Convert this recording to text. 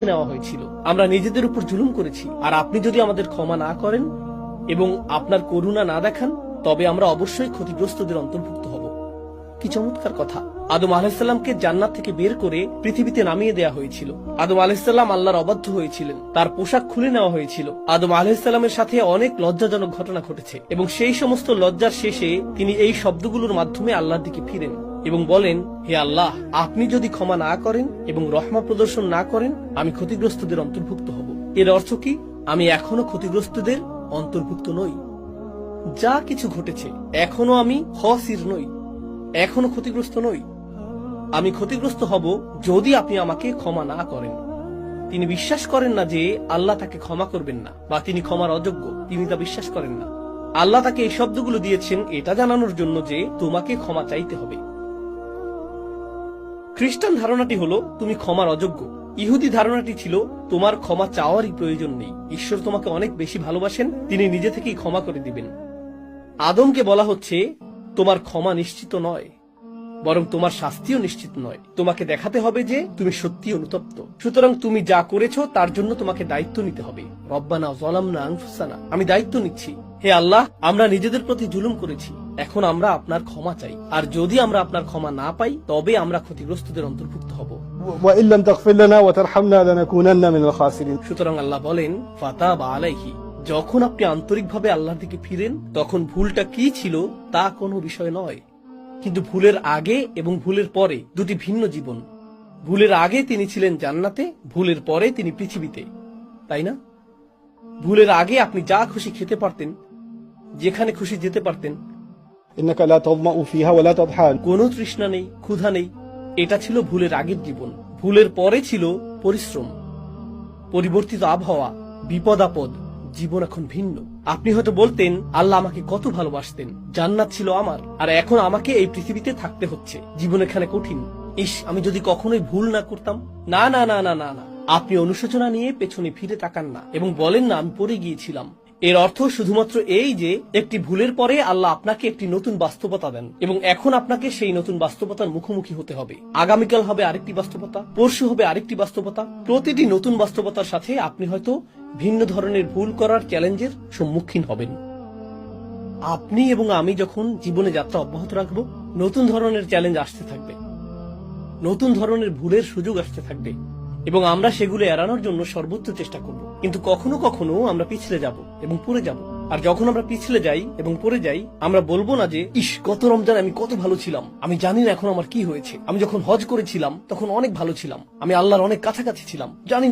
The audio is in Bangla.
নেওয়া হয়েছিল, আমরা নিজেদের উপর জুলুম করেছি। আর আপনি যদি আমাদের ক্ষমা না করেন এবং আপনার করুণা না দেখান, তবে আমরা অবশ্যই ক্ষতিগ্রস্তদের অন্তর্ভুক্ত হব। কি চমৎকার কথা! আদম আলাইহিসসালামকে জান্নাত থেকে বের করে পৃথিবীতে নামিয়ে দেয়া হয়েছিল। আদম আলাইহিসসালাম আল্লাহর অবাধ্য হয়েছিলেন, তার পোশাক খুলে নেওয়া হয়েছিল। আদম আলাইহিসসালামের সাথে অনেক লজ্জাজনক ঘটনা ঘটেছে এবং সেই সমস্ত লজ্জার শেষে তিনি এই শব্দগুলোর মাধ্যমে আল্লাহর দিকে ফিরেন এবং বলেন, হে আল্লাহ, আপনি যদি ক্ষমা না করেন এবং রহমা প্রদর্শন না করেন, আমি ক্ষতিগ্রস্তদের অন্তর্ভুক্ত হব। এর অর্থ কি? আমি এখনো ক্ষতিগ্রস্তদের অন্তর্ভুক্ত নই। যা কিছু ঘটেছে, এখনো আমি খাসির নই, এখনো ক্ষতিগ্রস্ত নই। আমি ক্ষতিগ্রস্ত হব যদি আপনি আমাকে ক্ষমা না করেন। তিনি বিশ্বাস করেন না যে আল্লাহ তাকে ক্ষমা করবেন না বা তিনি ক্ষমার অযোগ্য, তিনি তা বিশ্বাস করেন না। আল্লাহ তাকে এই শব্দগুলো দিয়েছেন এটা জানানোর জন্য যে তোমাকে ক্ষমা চাইতে হবে। খ্রিস্টান ধারণাটি হলো তুমি ক্ষমার অযোগ্য। ইহুদি ধারণাটি ছিল তোমার ক্ষমা চাওয়ারই প্রয়োজন নেই, ঈশ্বর তোমাকে অনেক বেশি ভালোবাসেন, তিনি নিজে থেকেই ক্ষমা করে দিবেন। আদমকে বলা হচ্ছে তোমার ক্ষমা নিশ্চিত নয়, বরং তোমার শাস্তিও নিশ্চিত নয়। তোমাকে দেখাতে হবে যে তুমি সত্যি অনুতপ্ত। সুতরাং তুমি যা করেছো তার জন্য তোমাকে দায়িত্ব নিতে হবে। রব্বানা যালামনা আনফুসানা, আমি দায়িত্ব নিচ্ছি। হে আল্লাহ, আমরা নিজেদের প্রতি জুলুম করেছি, এখন আমরা আপনার ক্ষমা চাই। আর যদি আমরা আপনার ক্ষমা না পাই, তবে আমরা ক্ষতিগ্রস্তদের অন্তর্ভুক্ত হব। وإن لم تغفر لنا وترحمنا لنكونن من الخاسرين। সুতরাং আল্লাহ বলেন, ফাতাবা আলাইহি, যখন আপনি আন্তরিকভাবে আল্লাহর দিকে ফিরেন, তখন ভুলটা কি ছিল তা কোনো বিষয় নয়। কিন্তু ভুলের আগে এবং ভুলের পরে দুটি ভিন্ন জীবন। ভুলের আগে তিনি ছিলেন জান্নাতে, ভুলের পরে তিনি পৃথিবীতে, তাই না? ভুলের আগে আপনি যা খুশি খেতে পারতেন, যেখানে খুশি যেতে পারতেন, إنك لا تظمأ فيها ولا تضحى। কোনো তৃষ্ণা নেই, ক্ষুধা নেই। এটা ছিল ভুলের আগের জীবন। ভুলের পরে ছিল পরিশ্রম, পরিবর্তিত আবহাওয়া, বিপদ আপদ। জীবন এখন ভিন্ন। আপনি হয়তো বলতেন, আল্লাহ আমাকে কত ভালোবাসতেন, জান্নাত ছিল আমার, আর এখন আমাকে এই পৃথিবীতে থাকতে হচ্ছে, জীবন এখানে কঠিন। ইস, আমি যদি কখনোই ভুল না করতাম। না না না না না না, আপনি অনুশোচনা নিয়ে পেছনে ফিরে তাকান না এবং বলেন না আমি পড়ে গিয়েছিলাম। এর অর্থ শুধুমাত্র এই যে একটি ভুলের পরে আল্লাহ আপনাকে একটি নতুন বাস্তবতা দেন এবং এখন আপনাকে সেই নতুন বাস্তবতার মুখোমুখি হতে হবে। আগামীকাল হবে আরেকটি বাস্তবতা, পরশু হবে আরেকটি বাস্তবতা। প্রতিটি নতুন বাস্তবতার সাথে আপনি হয়তো ভিন্ন ধরনের ভুল করার চ্যালেঞ্জের সম্মুখীন হবেন। আপনি এবং আমি যখন জীবনে যাত্রা অব্যাহত রাখব, নতুন ধরনের চ্যালেঞ্জ আসতে থাকবে, নতুন ধরনের ভুলের সুযোগ আসতে থাকবে এবং আমরা সেগুলো এড়ানোর জন্য সর্বোচ্চ চেষ্টা করব। কিন্তু কখনো কখনো আমরা পিছলে যাব এবং পড়ে যাব। আর যখন আমরা পিছলে যাই এবং পড়ে যাই, আমরা বলবো না যে ইস, গত রমজান আমি কত ভালো ছিলাম, আমি জানি না এখন আমার কি হয়েছে, আমি যখন হজ করেছিলাম তখন অনেক ভালো ছিলাম, আমি আল্লাহর অনেক কাছাকাছি ছিলাম, জানি